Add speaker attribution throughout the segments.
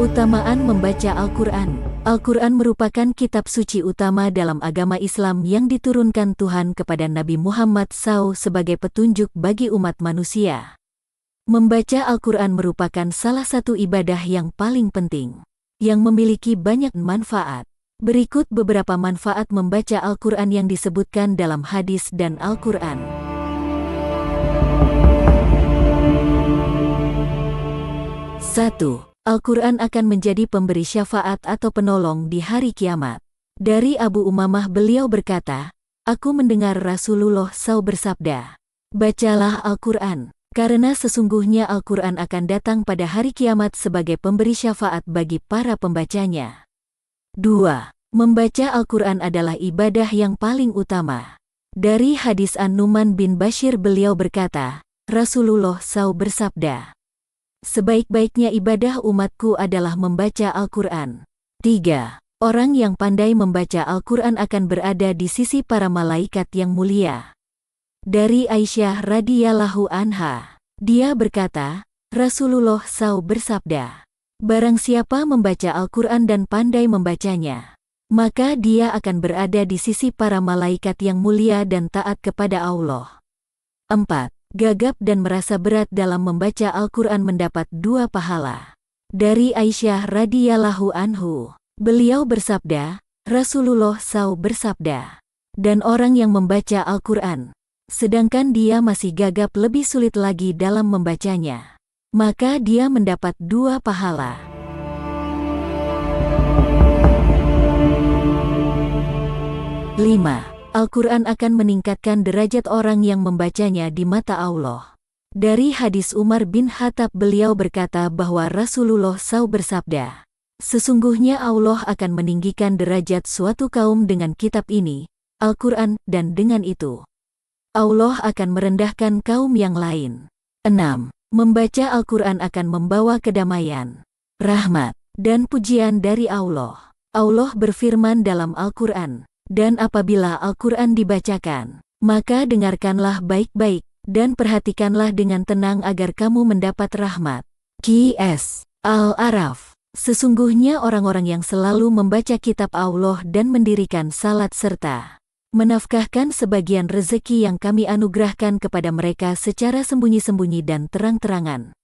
Speaker 1: Keutamaan membaca Al-Quran. Al-Quran merupakan kitab suci utama dalam agama Islam yang diturunkan Tuhan kepada Nabi Muhammad SAW sebagai petunjuk bagi umat manusia. Membaca Al-Quran merupakan salah satu ibadah yang paling penting, yang memiliki banyak manfaat. Berikut beberapa manfaat membaca Al-Quran yang disebutkan dalam hadis dan Al-Quran. 1. Al-Quran akan menjadi pemberi syafaat atau penolong di hari kiamat. Dari Abu Umamah beliau berkata, aku mendengar Rasulullah SAW bersabda, bacalah Al-Quran, karena sesungguhnya Al-Quran akan datang pada hari kiamat sebagai pemberi syafaat bagi para pembacanya. 2. Membaca Al-Quran adalah ibadah yang paling utama. Dari hadis An-Nu'man bin Bashir beliau berkata, Rasulullah SAW bersabda, sebaik-baiknya ibadah umatku adalah membaca Al-Quran. 3. Orang yang pandai membaca Al-Quran akan berada di sisi para malaikat yang mulia. Dari Aisyah radhiyallahu anha, dia berkata, Rasulullah SAW bersabda, barang siapa membaca Al-Quran dan pandai membacanya, maka dia akan berada di sisi para malaikat yang mulia dan taat kepada Allah. 4. Gagap dan merasa berat dalam membaca Al-Quran mendapat 2 pahala. Dari Aisyah radhiyallahu anhu, beliau bersabda, Rasulullah SAW bersabda, dan orang yang membaca Al-Quran, sedangkan dia masih gagap lebih sulit lagi dalam membacanya, maka dia mendapat 2 pahala. 5. Al-Quran akan meningkatkan derajat orang yang membacanya di mata Allah. Dari hadis Umar bin Khattab beliau berkata bahwa Rasulullah SAW bersabda, sesungguhnya Allah akan meninggikan derajat suatu kaum dengan kitab ini, Al-Quran, dan dengan itu Allah akan merendahkan kaum yang lain. 6. Membaca Al-Quran akan membawa kedamaian, rahmat, dan pujian dari Allah. Allah berfirman dalam Al-Quran, dan apabila Al-Quran dibacakan, maka dengarkanlah baik-baik, dan perhatikanlah dengan tenang agar kamu mendapat rahmat. Qs. Al-A'raf. Sesungguhnya orang-orang yang selalu membaca kitab Allah dan mendirikan salat serta menafkahkan sebagian rezeki yang kami anugerahkan kepada mereka secara sembunyi-sembunyi dan terang-terangan,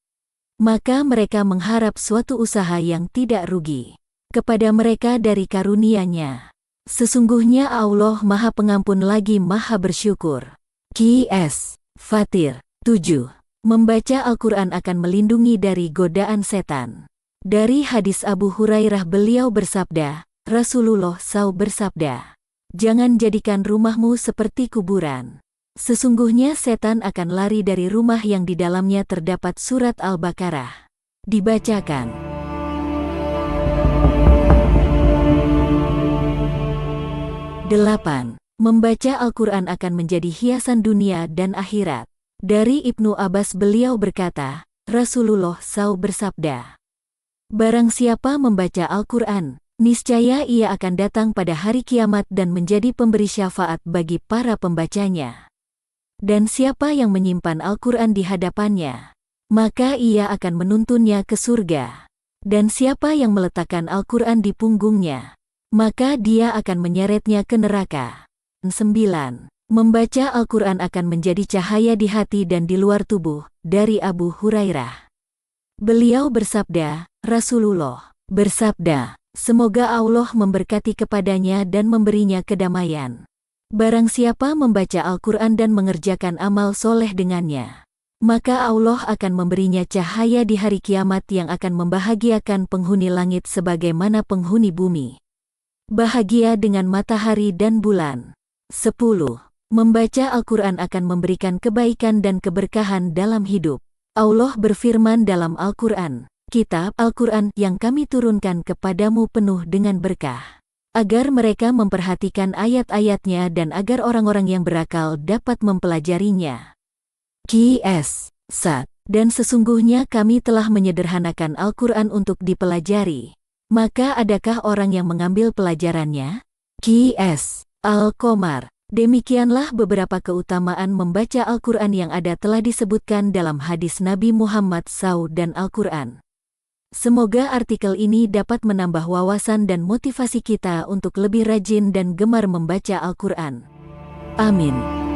Speaker 1: maka mereka mengharap suatu usaha yang tidak rugi kepada mereka dari karunia-Nya. Sesungguhnya Allah Maha Pengampun lagi Maha Bersyukur. Qs. Fatir. 7. Membaca Al-Quran akan melindungi dari godaan setan. Dari hadis Abu Hurairah beliau bersabda, Rasulullah SAW bersabda, jangan jadikan rumahmu seperti kuburan. Sesungguhnya setan akan lari dari rumah yang di dalamnya terdapat surat Al-Baqarah. Dibacakan. 8. Membaca Al-Quran akan menjadi hiasan dunia dan akhirat. Dari Ibnu Abbas beliau berkata, Rasulullah SAW bersabda, barang siapa membaca Al-Quran, niscaya ia akan datang pada hari kiamat dan menjadi pemberi syafaat bagi para pembacanya. Dan siapa yang menyimpan Al-Quran di hadapannya, maka ia akan menuntunnya ke surga. Dan siapa yang meletakkan Al-Quran di punggungnya, maka dia akan menyeretnya ke neraka. 9. Membaca Al-Quran akan menjadi cahaya di hati dan di luar tubuh. Dari Abu Hurairah, beliau bersabda, Rasulullah bersabda, semoga Allah memberkati kepadanya dan memberinya kedamaian. Barang siapa membaca Al-Quran dan mengerjakan amal soleh dengannya, maka Allah akan memberinya cahaya di hari kiamat yang akan membahagiakan penghuni langit sebagaimana penghuni bumi bahagia dengan matahari dan bulan. 10. Membaca Al-Quran akan memberikan kebaikan dan keberkahan dalam hidup. Allah berfirman dalam Al-Quran, kitab Al-Quran yang kami turunkan kepadamu penuh dengan berkah, agar mereka memperhatikan ayat-ayatnya dan agar orang-orang yang berakal dapat mempelajarinya. Qs. Sad. Dan sesungguhnya kami telah menyederhanakan Al-Quran untuk dipelajari. Maka adakah orang yang mengambil pelajarannya? Qs. Al-Qamar. Demikianlah beberapa keutamaan membaca Al-Quran yang ada telah disebutkan dalam hadis Nabi Muhammad SAW dan Al-Quran. Semoga artikel ini dapat menambah wawasan dan motivasi kita untuk lebih rajin dan gemar membaca Al-Quran. Amin.